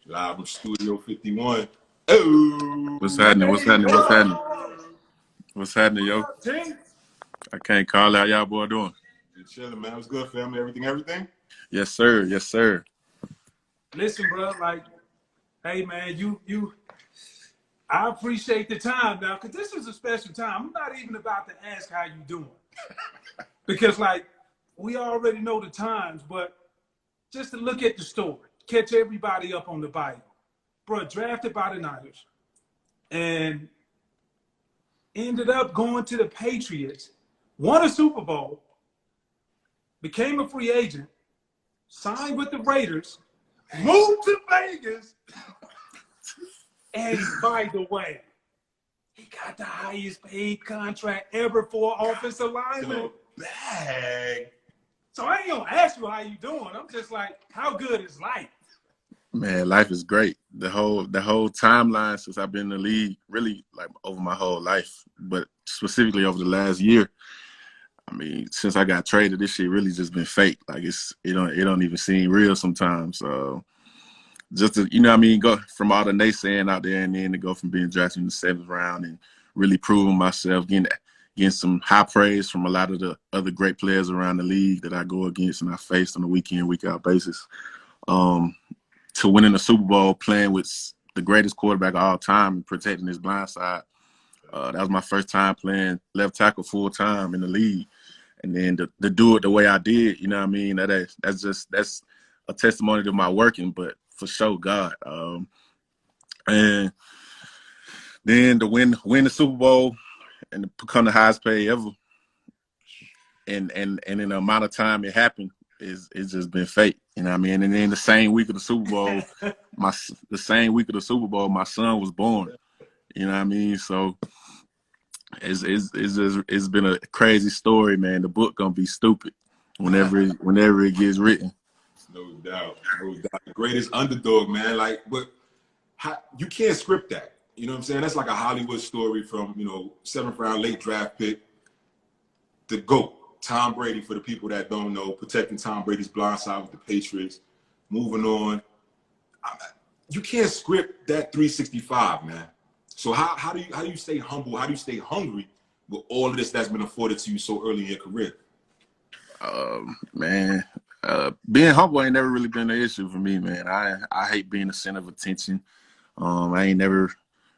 Live from Studio 51. Oh, What's happening? What's happening? What's happening? What's happening, yo? I can't call out. Y'all boy doing? Just chilling, man. What's good, family? Everything? Yes, sir. Yes, sir. Listen, bro, like, hey, man, I appreciate the time now, because this is a special time. I'm not even about to ask how you doing. Because, like, we already know the times, but just to look at the story, catch everybody up on the Bible. Bro, drafted by the Niners and ended up going to the Patriots, won a Super Bowl, became a free agent, signed with the Raiders, moved to Vegas, and by the way, he got the highest paid contract ever for an offensive lineman. Bag. So I ain't gonna ask you how you doing. I'm just like, how good is life? Man, life is great. The whole timeline since I've been in the league, really like over my whole life, but specifically over the last year. I mean, since I got traded, this shit really just been fake. Like it don't even seem real sometimes. Just to, you know what I mean, go from all the naysaying out there and then to go from being drafted in the 7th round and really proving myself, getting some high praise from a lot of the other great players around the league that I go against and I face on a week in, week out basis. To winning a Super Bowl, playing with the greatest quarterback of all time and protecting his blind side. That was my first time playing left tackle full time in the league. And then to do it the way I did, you know what I mean? That's a testimony to my working, but for sure, God. And then to win the Super Bowl and to become the highest paid ever, and in the amount of time it happened, it's just been fake. You know what I mean? And then the same week of the Super Bowl, my son was born. You know what I mean? So it's been a crazy story, man. The book gonna be stupid whenever it gets written. No doubt. The greatest underdog, man. Like, but you can't script that. You know what I'm saying? That's like a Hollywood story from, 7th round, late draft pick. The GOAT, Tom Brady, for the people that don't know, protecting Tom Brady's blind side with the Patriots, moving on. You can't script that 365, man. So how do you stay humble? How do you stay hungry with all of this that's been afforded to you so early in your career? Man, being humble ain't never really been an issue for me, man. I hate being the center of attention. I ain't never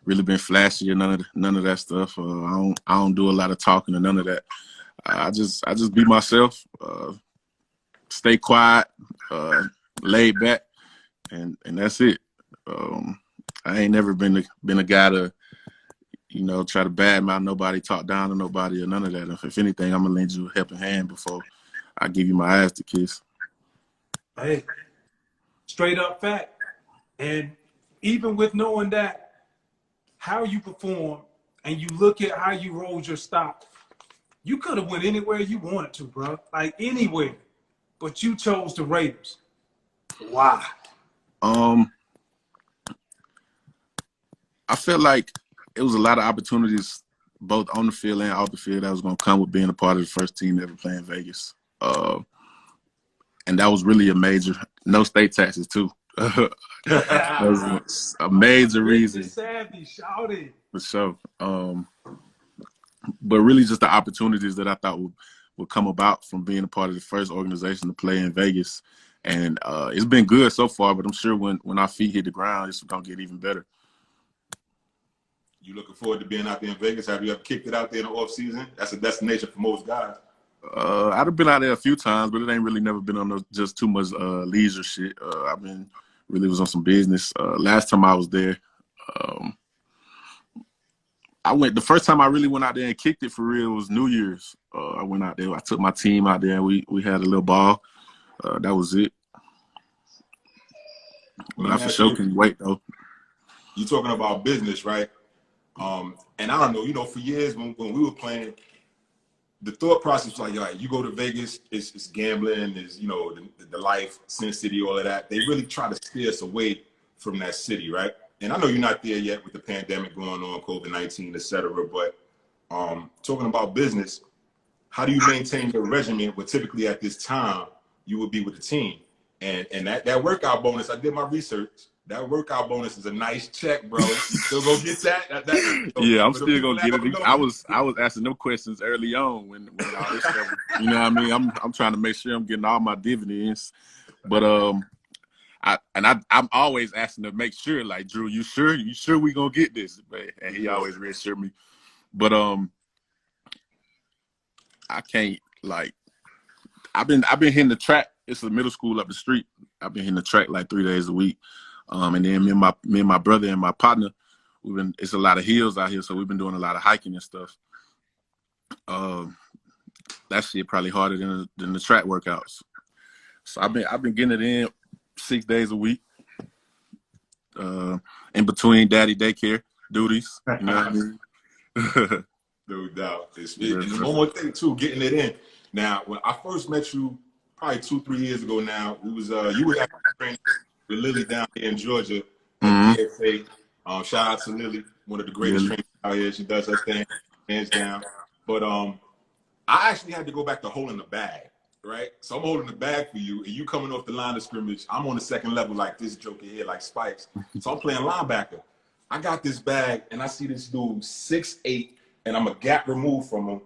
really been flashy or none of that stuff. I don't do a lot of talking or none of that. I just be myself, stay quiet, laid back, and that's it. I ain't never been a guy to, try to badmouth nobody, talk down to nobody, or none of that. If anything, I'm gonna lend you a helping hand before I give you my ass to kiss. Hey, straight up fact. And even with knowing that, how you perform and you look at how you rolled your stock, you could have went anywhere you wanted to, bro. Like anywhere. But you chose the Raiders. Why? I felt like it was a lot of opportunities both on the field and off the field that was going to come with being a part of the first team ever playing Vegas. And that was really a major, no state taxes too. That was a major reason. Savvy, shouted. For sure. But really just the opportunities that I thought would come about from being a part of the first organization to play in Vegas. And it's been good so far, but I'm sure when our feet hit the ground, it's going to get even better. You looking forward to being out there in Vegas? Have you ever kicked it out there in the off season? That's a destination for most guys. I've been out there a few times, but it ain't really never been on just too much leisure shit. I've been really was on some business. Last time I was there, the first time I really went out there and kicked it for real was New Year's. I went out there. I took my team out there and we had a little ball. That was it. But I for sure can't wait though. You're talking about business, right? And I don't know, for years when we were playing, the thought process was like, all right, you go to Vegas, it's gambling, it's, the life, Sin City, all of that. They really try to steer us away from that city, right? And I know you're not there yet with the pandemic going on, COVID-19, et cetera, but talking about business, how do you maintain your regimen where typically at this time you would be with the team? And that workout bonus, I did my research, that workout bonus is a nice check, bro. You still gonna get that? Yeah, I'm For the still people gonna that get don't it. know, I was asking them questions early on when all this stuff. You know what I mean? I'm trying to make sure I'm getting all my dividends. But I'm always asking to make sure, like, Drew, you sure we gonna get this? And he always reassure me. But I can't, like, I've been hitting the track. It's a middle school up the street. I've been hitting the track like 3 days a week. And then me and my brother and my partner, it's a lot of hills out here, so we've been doing a lot of hiking and stuff. That shit probably harder than the track workouts. So I've been getting it in 6 days a week. In between daddy daycare duties, you know what I mean? No doubt. And one more thing too, getting it in. Now, when I first met you, probably 2-3 years ago now, we was you were actually training with Lily down here in Georgia at PSA. Shout out to Lily, one of the greatest trainers out here. She does her thing, hands down. But I actually had to go back to holding the bag, right? So I'm holding the bag for you, and you coming off the line of scrimmage. I'm on the second level like this joker here, like Spikes. So I'm playing linebacker. I got this bag, and I see this dude 6'8", and I'm a gap removed from him,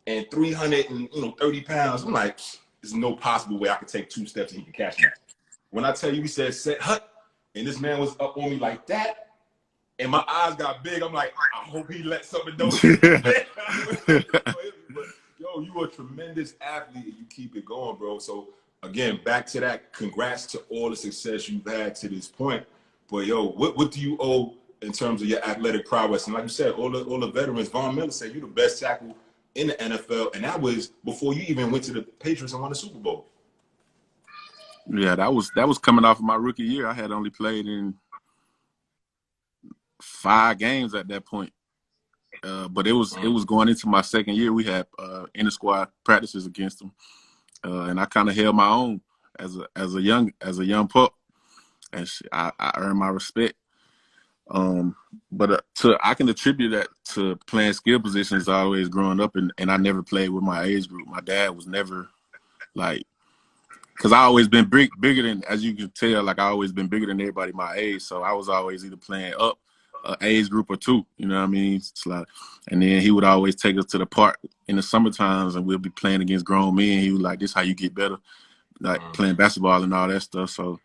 and 330 pounds. I'm like, there's no possible way I could take 2 steps and he can catch me. When I tell you, he said, set hut, and this man was up on me like that, and my eyes got big. I'm like, I hope he let something don't But yo, you a tremendous athlete and you keep it going, bro. So again, back to that, congrats to all the success you've had to this point. But yo, what do you owe in terms of your athletic prowess? And like you said, all the veterans, Von Miller said you're the best tackle in the NFL, and that was before you even went to the Patriots and won the Super Bowl. Yeah, that was coming off of my rookie year. I had only played in 5 games at that point. But it was going into my second year. We had inter squad practices against them, and I kind of held my own as a young pup, and I earned my respect. But I can attribute that to playing skill positions always growing up, and I never played with my age group. My dad was never like, because I always been bigger than, as you can tell, like I always been bigger than everybody my age. So I was always either playing up age group or 2, you know what I mean? It's like, and then he would always take us to the park in the summer times, and we'll be playing against grown men. He was like, "This is how you get better," like playing basketball and all that stuff. So,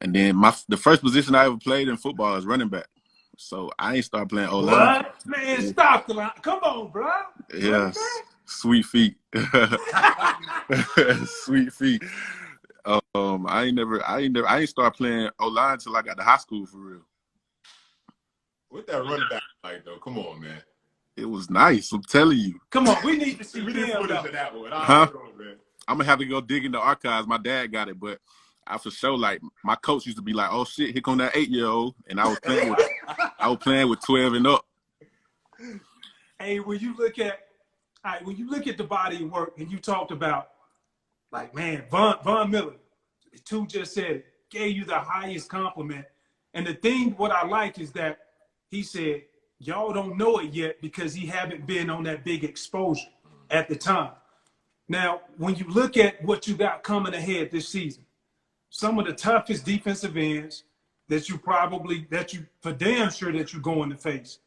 and then the first position I ever played in football is running back. So I ain't started playing O-line. What? Man, stop the line. Come on, bro. Yeah, sweet feet. Sweet feet. I ain't start playing O-line until I got to high school for real. What that running back like though? Come on, man. It was nice. I'm telling you. Come on, we need to see footage of that one. Huh? I'm gonna have to go dig in the archives. My dad got it, but I for sure, like, my coach used to be like, "Oh shit, here come that 8-year-old," and I was playing with 12 and up. Hey, when you look at the body of work, and you talked about, like, man, Von Miller, too, just said, gave you the highest compliment. And the thing, what I like is that he said, y'all don't know it yet because he haven't been on that big exposure at the time. Now, when you look at what you got coming ahead this season, some of the toughest defensive ends that you for damn sure that you're going to face.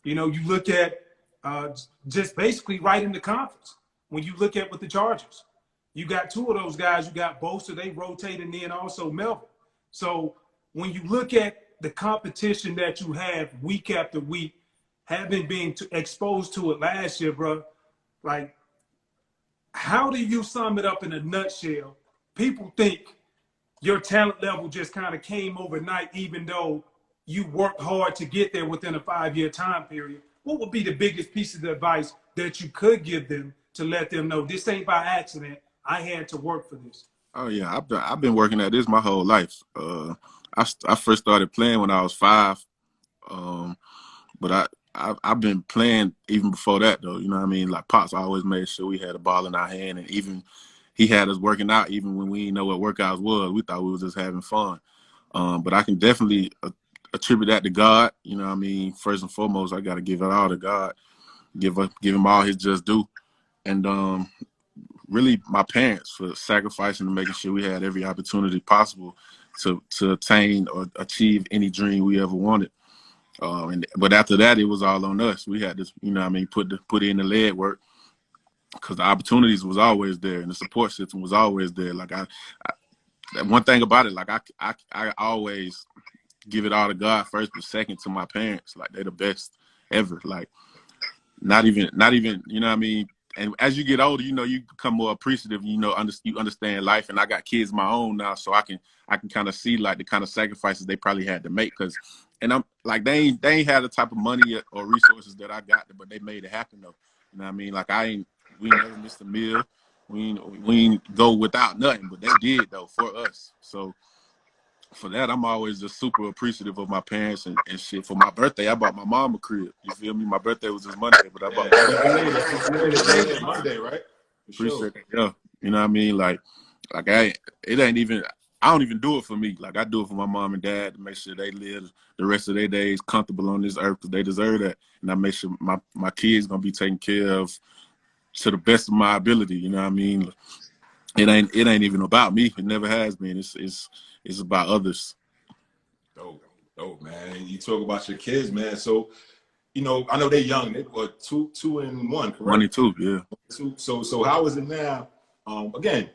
You know, you look at just basically right in the conference. When you look at with the Chargers, you got 2 of those guys. You got Bosa, they rotating in, also Melvin. So when you look at the competition that you have week after week, having been exposed to it last year, bro, like, how do you sum it up in a nutshell? People think your talent level just kind of came overnight, even though you worked hard to get there within a 5-year time period. What would be the biggest piece of advice that you could give them to let them know this ain't by accident? I had to work for this. Oh yeah, I've been working at this my whole life. I first started playing when I was 5, but I've been playing even before that though. You know what I mean? Like Pops always made sure we had a ball in our hand, and even he had us working out even when we didn't know what workouts was. We thought we was just having fun. But I can definitely attribute that to God. You know what I mean? First and foremost, I got to give it all to God. Give him all his just due, and really my parents for sacrificing and making sure we had every opportunity possible to attain or achieve any dream we ever wanted. But after that, it was all on us. We had to, put in the lead work, because the opportunities was always there and the support system was always there. Like one thing about it, like I always give it all to God first, but second to my parents. Like, they're the best ever. Like, not even, you know what I mean? And as you get older, you become more appreciative, you understand life. And I got kids of my own now, so I can kind of see like the kind of sacrifices they probably had to make. And I'm like, they ain't had the type of money or resources that I got, but they made it happen though. You know what I mean? Like, we ain't never missed a meal. We ain't go without nothing, but they did though for us. So for that, I'm always just super appreciative of my parents and shit. For my birthday, I bought my mom a crib. You feel me? My birthday was this Monday, but I bought It's Monday, right? For appreciate it. Yeah. You know what I mean? Like it ain't even, I don't even do it for me. Like, I do it for my mom and dad to make sure they live the rest of their days comfortable on this earth, because they deserve that. And I make sure my kids gonna be taken care of to the best of my ability. You know what I mean? It ain't even about me. It never has been. It's about others. Dope, man. You talk about your kids, man. So, I know they're young. They were two and one, correct? 1 and 2, yeah. So how is it now? Again,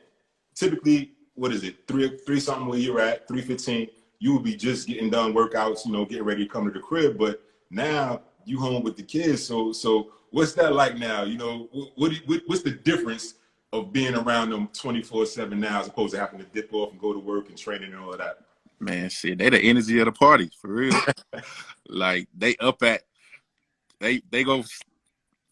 typically, what is it? Three something where you're at, 3:15. You would be just getting done workouts, getting ready to come to the crib. But now you home with the kids. So what's that like now? What's the difference of being around them 24/7 now, as opposed to having to dip off and go to work and training and all of that? Man, shit, they the energy of the party, for real. Like, they go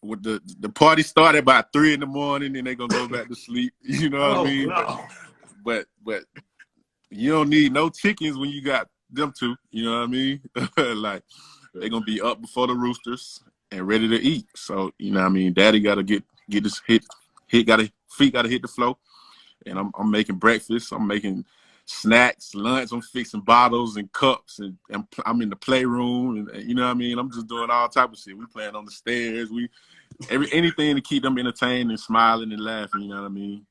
with the party started about 3 a.m, and they gonna go back to sleep. You know what I mean? No. But you don't need no chickens when you got them two. You know what I mean? Like, they gonna be up before the roosters and ready to eat. So, you know what I mean? Daddy gotta get this feet gotta hit the floor. And I'm making breakfast. I'm making snacks, lunch. I'm fixing bottles and cups, and I'm in the playroom, and you know what I mean? I'm just doing all type of shit. We playing on the stairs. Anything to keep them entertained and smiling and laughing. You know what I mean?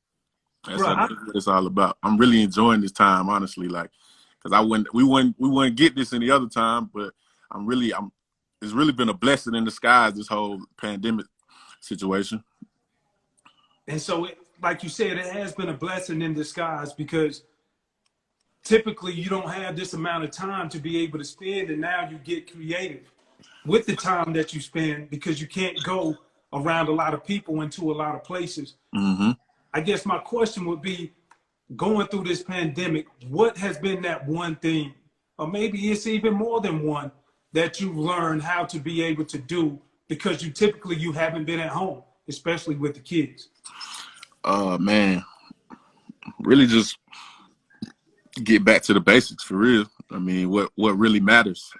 That's what it's all about. I'm really enjoying this time, honestly. Like, because we wouldn't get this any other time, but it's really been a blessing in disguise, this whole pandemic situation. And so, like you said, it has been a blessing in disguise, because typically you don't have this amount of time to be able to spend, and now you get creative with the time that you spend, because you can't go around a lot of people into a lot of places. Mm-hmm. I guess my question would be, going through this pandemic, what has been that one thing, or maybe it's even more than one, that you've learned how to be able to do, because you haven't been at home, especially with the kids? Man, really just get back to the basics, for real. I mean, what really matters.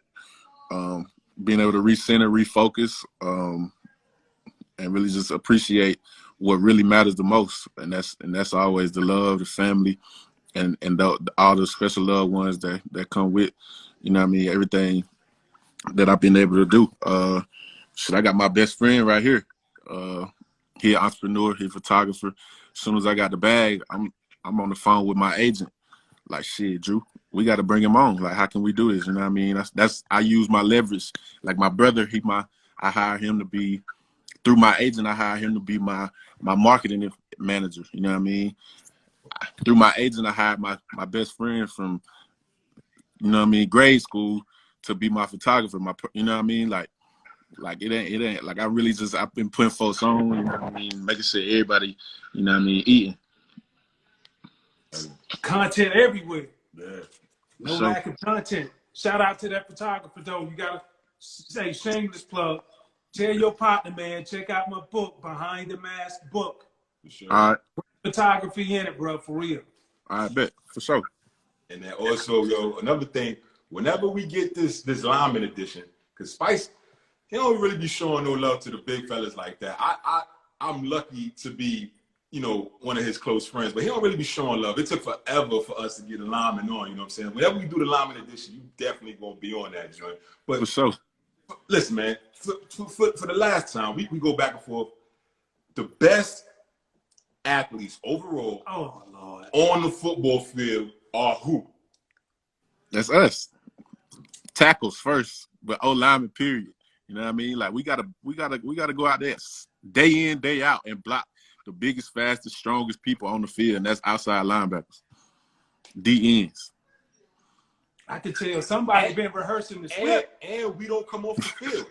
Being able to recenter, refocus, and really just appreciate what really matters the most. And that's always the love, the family, and all the special loved ones that come with, you know what I mean, everything that I've been able to do. I got my best friend right here. He an entrepreneur, he a photographer. As soon as I got the bag, I'm on the phone with my agent. Like, shit, Drew, we got to bring him on. Like, how can we do this? You know what I mean? I use my leverage. Like, my brother, I hire him to be, through my agent, I hire him to be my marketing manager. You know what I mean? Through my agent, I hired my best friend from, you know what I mean, grade school to be my photographer. You know what I mean? Like it ain't like I've been putting folks on, you know what I mean, making sure everybody, you know what I mean, eating. Content everywhere. Yeah. No lack of content. Shout out to that photographer, though. You got to say, shameless plug. Tell your partner, man, check out my book, Behind the Mask book. For sure. All right. Photography in it, bro, for real. I bet, for sure. And then also, another thing, whenever we get this Lyman edition, because Spice, he don't really be showing no love to the big fellas like that. I'm lucky to be, one of his close friends, but he don't really be showing love. It took forever for us to get a Lyman on, you know what I'm saying? Whenever we do the Lyman edition, you definitely gonna be on that joint. But for sure. Listen, man, for the last time, we go back and forth. The best athletes overall oh, Lord, on the football field are who? That's us. Tackles first, but O-lineman, period. You know what I mean? Like we gotta go out there day in, day out and block the biggest, fastest, strongest people on the field, and that's outside linebackers, D-ends. I could tell somebody been reaching the script. And we don't come off the field.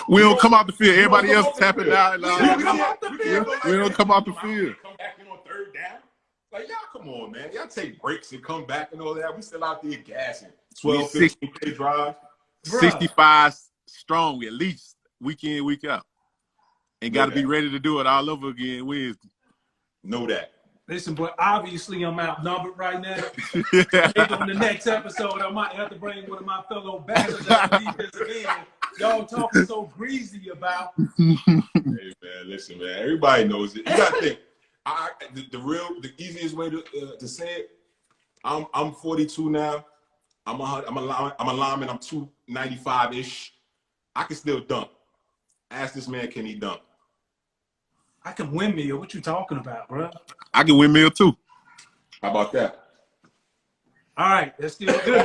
We don't come out the field. Everybody else come off the tapping field. out. We don't come out the field. Come back in on third down. Like, y'all, come on, man. Y'all take breaks and come back and all that. We still out there gassing. 12, 15 play drive. 65 strong at least, week in, week out. And got to be ready to do it all over again Wednesday. Know that. Listen, but obviously I'm outnumbered right now. Maybe on the next episode, I might have to bring one of my fellow batters up and leave this again. Y'all talking so greasy about. Hey, man, listen, man. Everybody knows it. You got to think. The easiest way to say it, I'm 42 now. I'm a lineman. I'm 295-ish. I can still dunk. Ask this man, can he dunk? I can windmill. What you talking about, bro? I can windmill too. How about that? All right, that's still good.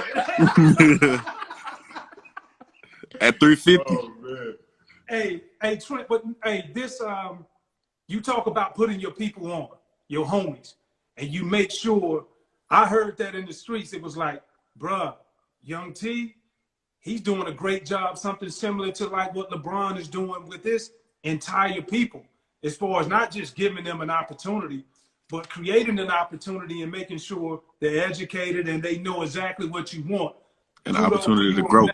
At 350. Oh, man. Hey, Trent, but hey, this you talk about putting your people on, your homies, and you make sure. I heard that in the streets. It was like, bruh, Young T, he's doing a great job. Something similar to like what LeBron is doing with his entire people, as far as not just giving them an opportunity, but creating an opportunity and making sure they're educated and they know exactly what you want. An opportunity to grow.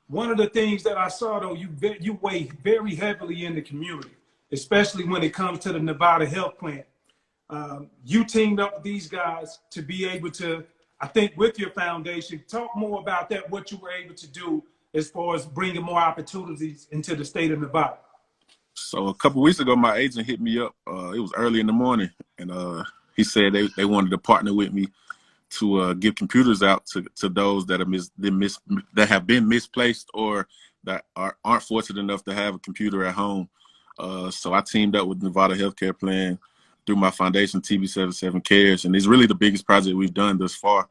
One of the things that I saw, though, you weigh very heavily in the community, especially when it comes to the Nevada health plan. You teamed up with these guys to be able to, I think, with your foundation, talk more about that, what you were able to do as far as bringing more opportunities into the state of Nevada. So a couple of weeks ago, my agent hit me up. It was early in the morning, and he said they wanted to partner with me to give computers out to those that have been misplaced or that aren't fortunate enough to have a computer at home. So I teamed up with Nevada Healthcare Plan through my foundation, TB77 Cares, and it's really the biggest project we've done thus far.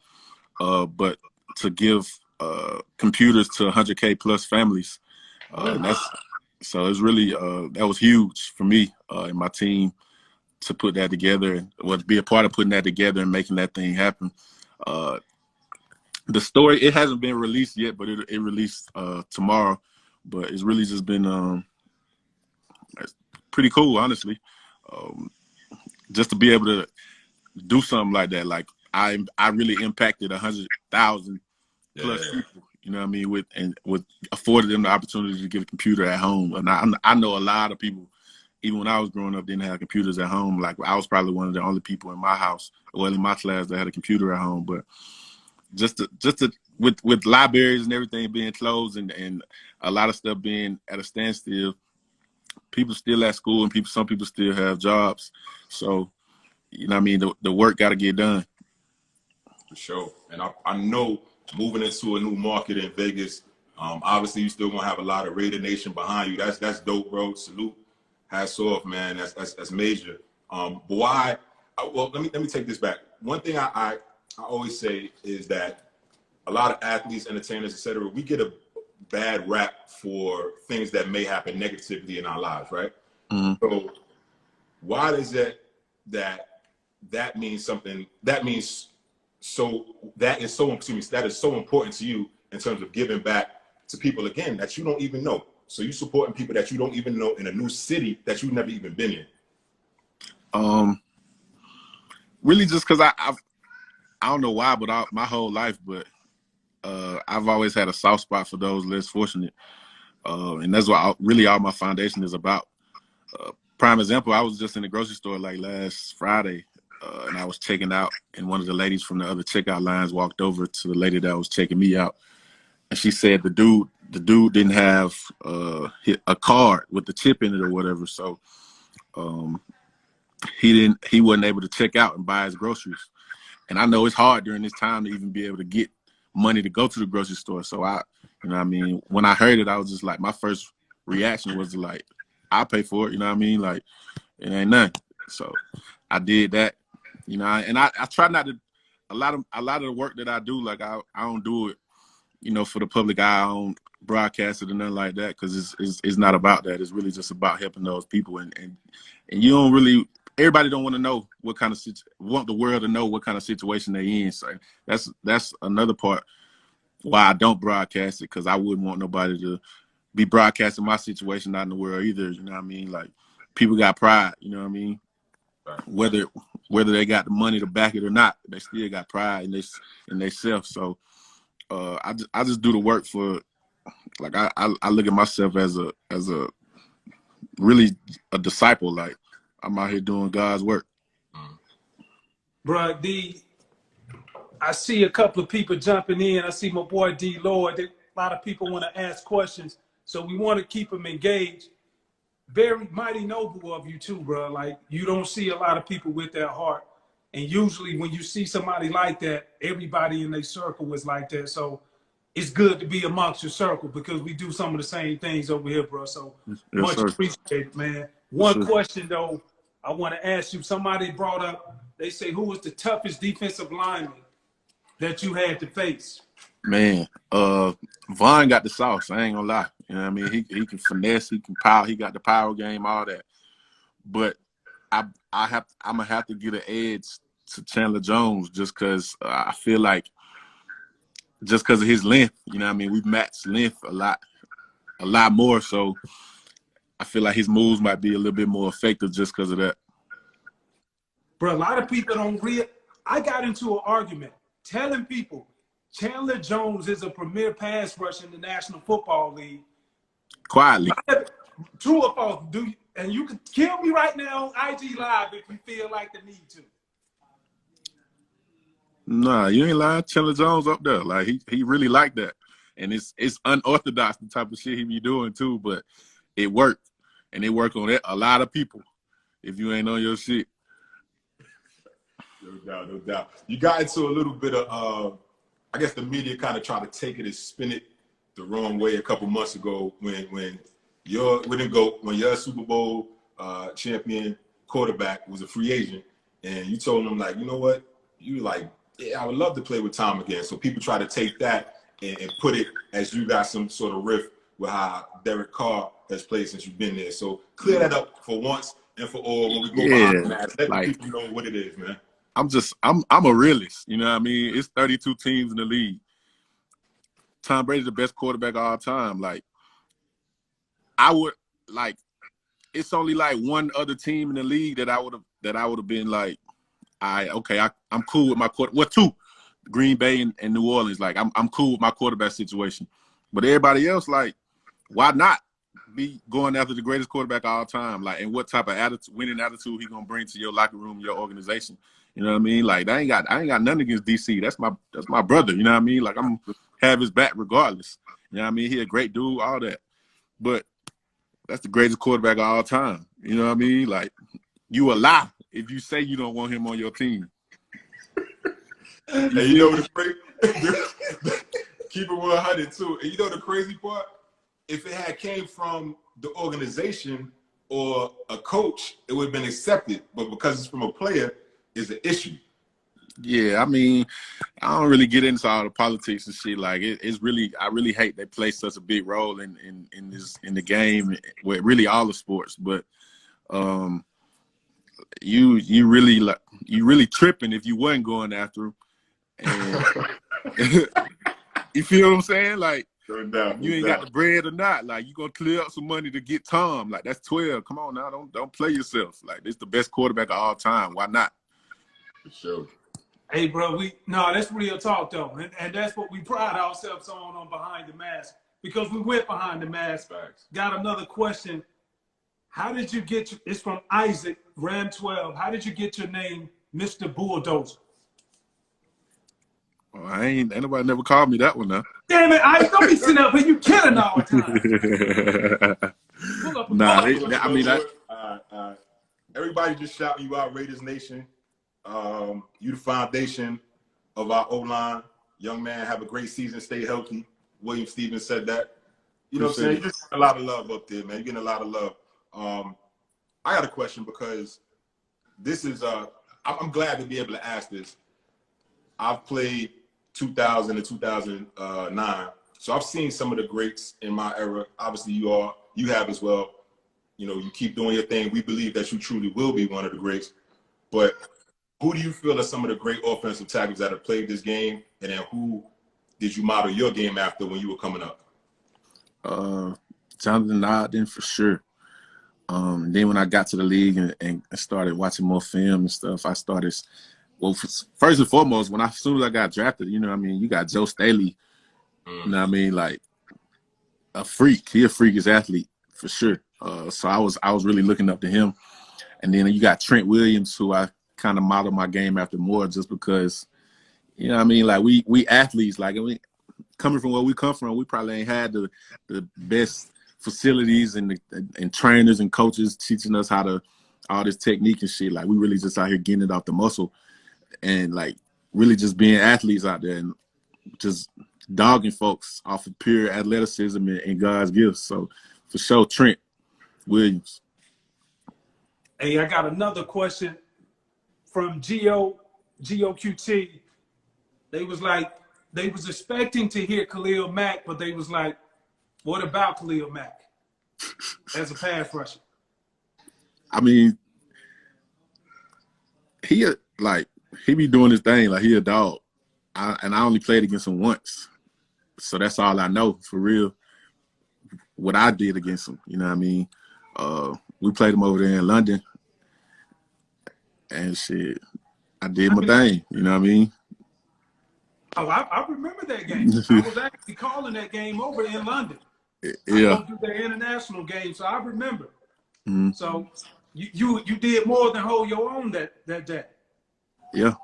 But to give computers to 100K plus families, and so it's really that was huge for me and my team to put that together and be a part of putting that together and making that thing happen. The story, it hasn't been released yet, but it released tomorrow. But it's really just been it's pretty cool, honestly. Just to be able to do something like that. Like I really impacted 100,000 plus people. You know what I mean? With afforded them the opportunity to get a computer at home. And I know a lot of people, even when I was growing up, didn't have computers at home. Like I was probably one of the only people in my house, well, in my class, that had a computer at home. But just with libraries and everything being closed and a lot of stuff being at a standstill, people still at school and some people still have jobs. So, you know what I mean? The work got to get done. For sure. And I know moving into a new market in Vegas, obviously you still gonna have a lot of Raider Nation behind you. That's dope, bro. Salute, hats off, man. That's major. But why? Well, let me take this back. One thing I always say is that a lot of athletes, entertainers, etc., we get a bad rap for things that may happen negatively in our lives, right? Mm-hmm. So why is it that means something? That means that is so important to you in terms of giving back to people again that you don't even know. So you supporting people that you don't even know in a new city that you've never even been in. Really, just because I don't know why, but my whole life, but I've always had a soft spot for those less fortunate, and that's what really all my foundation is about. Prime example, I was just in the grocery store like last Friday. And I was checking out, and one of the ladies from the other checkout lines walked over to the lady that was checking me out, and she said the dude didn't have a card with the chip in it or whatever, so he wasn't able to check out and buy his groceries. And I know it's hard during this time to even be able to get money to go to the grocery store. So you know what I mean, when I heard it, I was just like, my first reaction was like, I'll pay for it. You know what I mean? Like, it ain't nothing. So I did that. You know, and I try not to a lot of the work that I do, like I don't do it, for the public eye. I don't broadcast it or nothing like that, because it's not about that. It's really just about helping those people, and you don't really. Everybody don't want to know want the world to know what kind of situation they're in. So that's another part why I don't broadcast it, because I wouldn't want nobody to be broadcasting my situation out in the world either. You know what I mean? Like, people got pride. You know what I mean? Right. Whether they got the money to back it or not, they still got pride in they self. So I just do the work for. Like, I look at myself as a really a disciple. Like, I'm out here doing God's work. Bruh, I see a couple of people jumping in. I see my boy D Lord. A lot of people want to ask questions, so we want to keep them engaged. Very mighty noble of you too, bro. Like, you don't see a lot of people with that heart, and usually when you see somebody like that, everybody in their circle is like that. So it's good to be amongst your circle, because we do some of the same things over here, bro. So much appreciated, man. One question though, I want to ask you. Somebody brought up, they say, who was the toughest defensive lineman that you had to face? Man, Vaughn got the sauce. I ain't gonna lie. You know what I mean? He can finesse, he can power, he got the power game, all that. But I'm gonna have to get an edge to Chandler Jones, just because I feel like, just because of his length. You know what I mean? We've matched length a lot more. So I feel like his moves might be a little bit more effective just because of that. Bro, a lot of people don't I got into an argument telling people Chandler Jones is a premier pass rusher in the National Football League. Quietly. True or false? And you can kill me right now on IG Live if you feel like the need to. Nah, you ain't lying. Chandler Jones up there. Like, he really like that. And it's unorthodox, the type of shit he be doing too, but it worked. And it worked on a lot of people if you ain't on your shit. No doubt. You got into a little bit of, I guess the media kind of tried to take it and spin it the wrong way a couple months ago when your Super Bowl champion quarterback was a free agent, and you told him, like, you know what? You like, yeah, I would love to play with Tom again. So people try to take that and put it as you got some sort of riff with how Derek Carr has played since you've been there. So clear that up for once and for all when we go behind the mask. Let the people know what it is, man. I'm a realist. You know what I mean? It's 32 teams in the league. Tom Brady's the best quarterback of all time. Like, it's only like one other team in the league that I would have been like, I'm cool with my quarterback. Well, two, Green Bay and New Orleans. Like, I'm cool with my quarterback situation. But everybody else, like, why not be going after the greatest quarterback of all time? Like, and what type of winning attitude he gonna bring to your locker room, your organization? You know what I mean? Like, I ain't got nothing against DC. That's my brother. You know what I mean? Like, I'm have his back regardless. You know what I mean? He a great dude, all that. But that's the greatest quarterback of all time. You know what I mean? Like, you a lie if you say you don't want him on your team. And you know the crazy, keep it 100 too. And you know the crazy part? If it had came from the organization or a coach, it would have been accepted. But because it's from a player, it's an issue. Yeah, I mean, I don't really get into all the politics and shit. Like, I really hate they play such a big role in the game with really all the sports. But you really tripping if you wasn't going after him. And you feel what I'm saying? Like, you ain't got the bread or not. Like, you gonna clear up some money to get Tom. Like, that's 12. Come on now, don't play yourself. Like, this the best quarterback of all time. Why not? For sure. Hey, bro, that's real talk, though. And that's what we pride ourselves on Behind the Mask, because we went behind the mask. Facts. Got another question. How did you get it's from Isaac, Ram 12. How did you get your name, Mr. Bulldozer? Well, ain't nobody never called me that one now. Damn it, Isaac, don't be sitting up here. You killing all the time. Nah, everybody just shouting you out, Raiders Nation. You the foundation of our O-line. Young man, have a great season. Stay healthy. William Stevens said that. You know what I'm saying? You're just a lot of love up there, man. You're getting a lot of love. I got a question, because this is I'm glad to be able to ask this. I've played 2000 to 2009. So I've seen some of the greats in my era. Obviously, you have as well. You know, you keep doing your thing. We believe that you truly will be one of the greats. But who do you feel are some of the great offensive tackles that have played this game? And then who did you model your game after when you were coming up? Jonathan Ogden for sure. Then when I got to the league and started watching more film and stuff, I started. Well, first and foremost, as soon as I got drafted, you know what I mean, you got Joe Staley, you know what I mean, like a freak. He a freakish athlete for sure. So I was really looking up to him. And then you got Trent Williams, who I kind of modeled my game after more just because, you know what I mean, like we athletes, like coming from where we come from, we probably ain't had the best facilities and trainers and coaches teaching us how to all this technique and shit. Like we really just out here getting it off the muscle and like really just being athletes out there and just dogging folks off of pure athleticism and God's gifts. So for sure, Trent Williams. Hey, I got another question from GOQT. They was expecting to hear Khalil Mack, but they was like, what about Khalil Mack as a pass rusher? I mean, he be doing his thing like he a dog. And I only played against him once. So that's all I know for real. What I did against him, you know what I mean? We played him over there in London. And shit, I did my thing, you know what I mean? Oh, I remember that game. I was actually calling that game over in London. Yeah. I don't do the international game, so I remember. Mm-hmm. So you did more than hold your own that day. Yeah.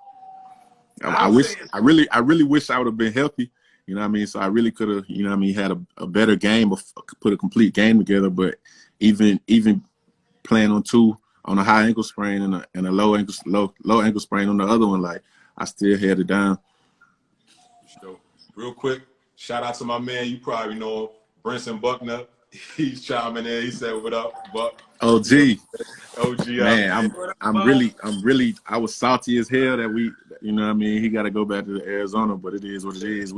I really wish I would have been healthy, you know what I mean? So I really could have, you know what I mean, had a better game, put a complete game together. But even playing on a high ankle sprain and a low ankle sprain on the other one, like I still had it down. So, real quick, shout out to my man. You probably know him, Brinson Buckner. He's chiming in. He said, "What up, Buck?" OG. Man, I was salty as hell that you know what I mean, he got to go back to Arizona, but it is what it is.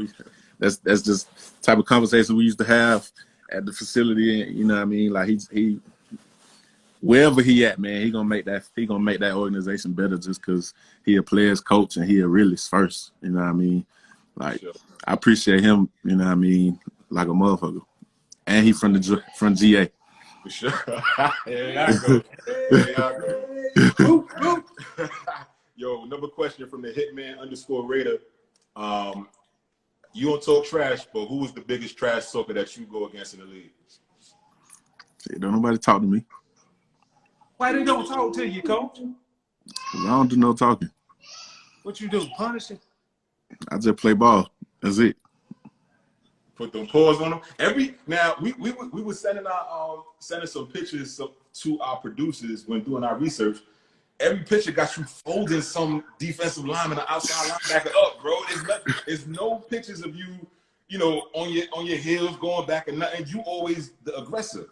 That's just type of conversation we used to have at the facility, and you know what I mean, like he wherever he at, man, he gonna make that organization better just because he a player's coach and he a realist first, you know what I mean? Like sure. I appreciate him, you know what I mean, like a motherfucker. And he from GA. For sure. There I go. Yo, another question from the Hitman_Raider. You don't talk trash, but who was the biggest trash talker that you go against in the league? Hey, don't nobody talk to me. Why they don't talk to you, coach? I don't do no talking. What you do? Punish it? I just play ball. That's it. Put them paws on them. Now we were sending some pictures to our producers when doing our research. Every picture got you folding some defensive lineman or outside linebacker up, bro. There's no pictures of you, you know, on your heels going back and nothing. You always the aggressor.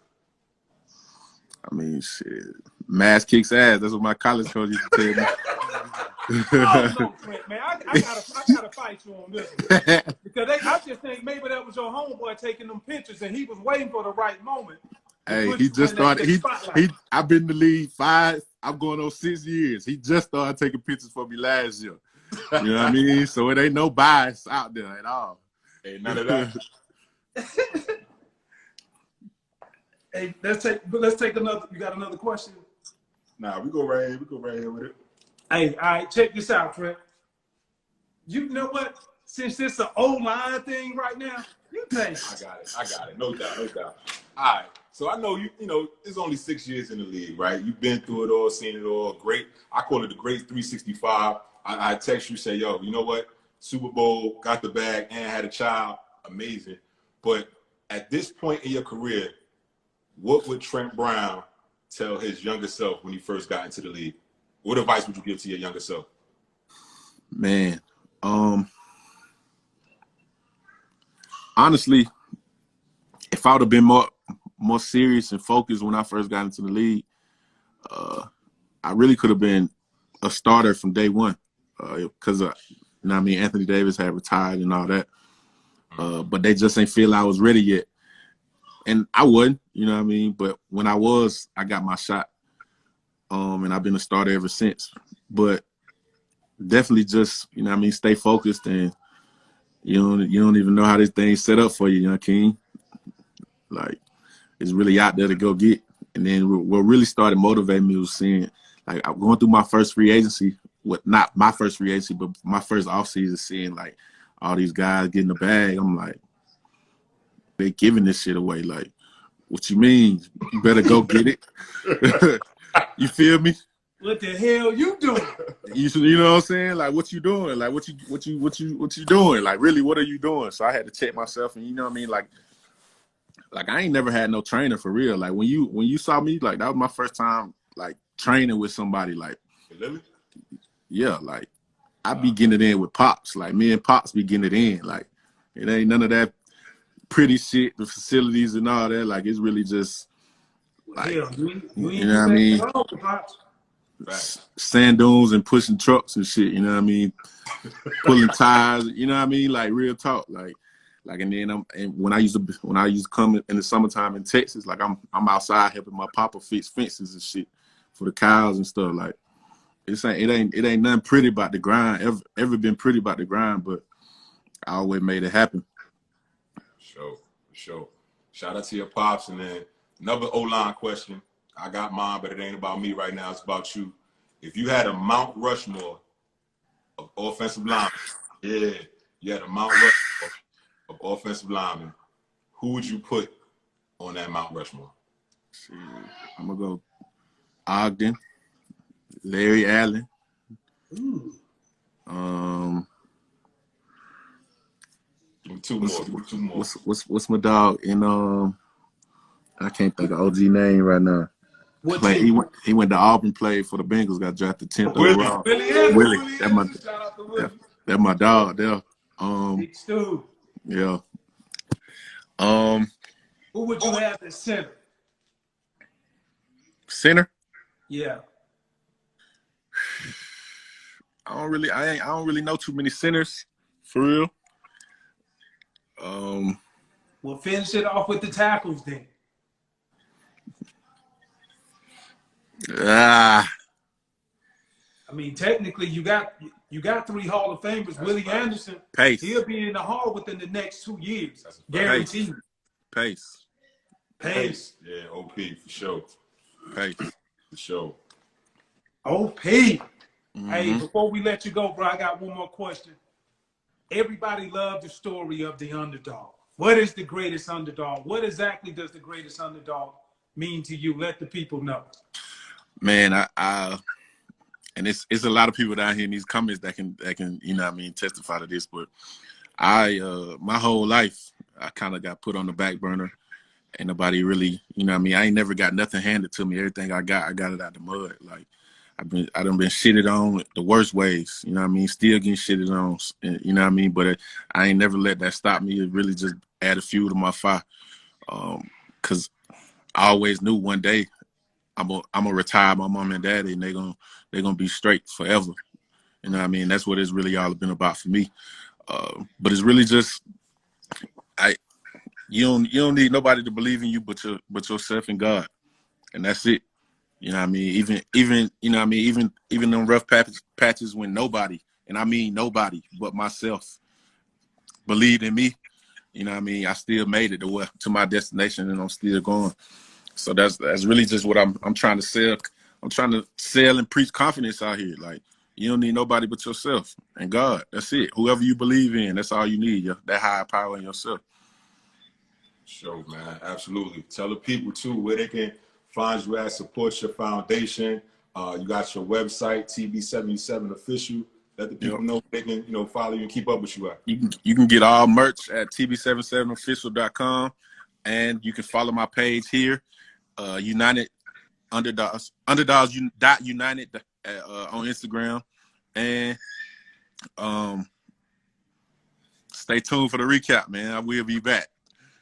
I mean, shit. Mass kicks ass. That's what my college coach used to tell me. Oh, no, Trent, man. I gotta fight you on this one. Because I just think maybe that was your homeboy taking them pictures and he was waiting for the right moment. Hey, he just started. I've been in the league 5. I'm going on 6 years. He just started taking pictures for me last year. You know what I mean? So it ain't no bias out there at all. Ain't none of that. Hey, let's take another. You got another question? Nah, we go right here with it. Hey, all right, check this out, Trent. You know what? Since this is an O-line thing right now, you think. I got it. No doubt. All right. So I know you know, it's only 6 years in the league, right? You've been through it all, seen it all. Great. I call it the great 365. I text you, say, yo, you know what? Super Bowl, got the bag, and had a child. Amazing. But at this point in your career, what would Trent Brown tell his younger self when he first got into the league? What advice would you give to your younger self? Man, honestly, if I would have been more serious and focused when I first got into the league, I really could have been a starter from day one. Because You know what I mean? Anthony Davis had retired and all that. But they just ain't feel I was ready yet. And I wasn't, you know what I mean? But when I was, I got my shot. And I've been a starter ever since. But definitely just, you know what I mean, stay focused, and you don't even know how this thing's set up for you, you know, King? Like, it's really out there to go get. And then what really started motivating me was seeing, like, I'm going through my first free agency, not my first free agency, but my first offseason, seeing, like, all these guys getting the bag. I'm like, they giving this shit away. Like, what you mean? You better go get it. You feel me? What the hell you doing? You know what I'm saying? Like, what you doing? Like, what you doing? Like, really, what are you doing? So I had to check myself, and you know what I mean? Like I ain't never had no trainer for real. Like, when you saw me, like, that was my first time, like, training with somebody. Like, yeah, like, I be getting it in with Pops. Like, me and Pops be getting it in. Like, it ain't none of that pretty shit, the facilities and all that. Like, it's really just, like, hell, you know what I mean? Sand dunes and pushing trucks and shit, you know what I mean? Pulling tires, you know what I mean? Like, real talk. Like, and then when I used to come in the summertime in Texas, like, I'm outside helping my papa fix fences and shit for the cows and stuff. Like, it ain't nothing pretty about the grind. Ever been pretty about the grind, but I always made it happen. For sure. Shout out to your pops. And then another O-line question. I got mine, but it ain't about me right now. It's about you. If you had a Mount Rushmore of offensive linemen, you had a Mount Rushmore of offensive linemen, who would you put on that Mount Rushmore? I'm going to go Ogden, Larry Allen. Ooh. Give me two more. What's my dog in I can't think of OG name right now. He went to Auburn, played for the Bengals, got drafted 10th overall. Willie. That's my dog there. Big Stu. Yeah. Who would you have at center? Center? Yeah. I don't really know too many centers, for real. We'll finish it off with the tackles then. I mean, technically, you got 3 Hall of Famers. That's Willie Anderson, Pace. He'll be in the Hall within the next 2 years, guaranteed. Pace. Yeah, OP for sure. Pace for sure. OP. Mm-hmm. Hey, before we let you go, bro, I got one more question. Everybody loved the story of the underdog. What is the greatest underdog? What exactly does the greatest underdog mean to you? Let the people know. Man, and it's a lot of people down here in these comments that can you know what I mean, testify to this, but my whole life I kind of got put on the back burner, and nobody really, you know what I mean, I ain't never got nothing handed to me. Everything I got it out the mud. Like, I done been shitted on the worst ways, you know what I mean, still getting shitted on, you know what I mean, but I ain't never let that stop me. It really just added fuel to my fire, because I always knew one day I'm gonna retire my mom and daddy, and they're gonna be straight forever. You know what I mean? That's what it's really all been about for me. But it's really just you don't need nobody to believe in you but yourself and God, and that's it. You know what I mean? Even you know what I mean? Even them rough patches when nobody, and I mean nobody but myself, believed in me. You know what I mean? I still made it to my destination, and I'm still going. So that's really just what I'm trying to sell. I'm trying to sell and preach confidence out here. Like, you don't need nobody but yourself and God. That's it. Whoever you believe in, that's all you need. That higher power in yourself. Sure, man. Absolutely. Tell the people too where they can find you at, support your foundation. You got your website, TB77 Official. Let the people know they can, follow you and keep up with you at. You can get all merch at TB77official.com, and you can follow my page here. United Underdogs United on Instagram, and stay tuned for the recap, man. I will be back.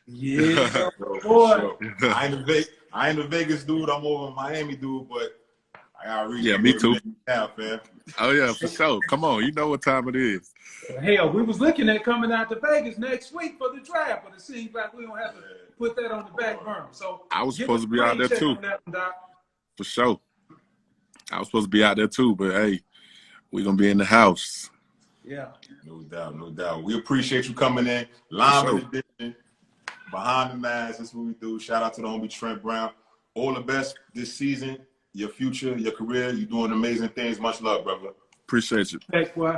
Yeah, boy. I ain't a Vegas dude. I'm over a Miami dude, but gotta read Yeah, me too. now, fam. Oh yeah, for sure. Come on, you know what time it is. Hell, we was looking at coming out to Vegas next week for the draft, but it seems like we don't have to put that on the back burner. So I was give supposed us to be out there check too. on that one, Doc. For sure. I was supposed to be out there too, but hey, we're gonna be in the house. Yeah. No doubt, no doubt. We appreciate you coming in. Live edition, behind the mask. That's what we do. Shout out to the homie Trent Brown. All the best this season, your future, your career. You're doing amazing things. Much love, brother. Appreciate you. Thanks, boy.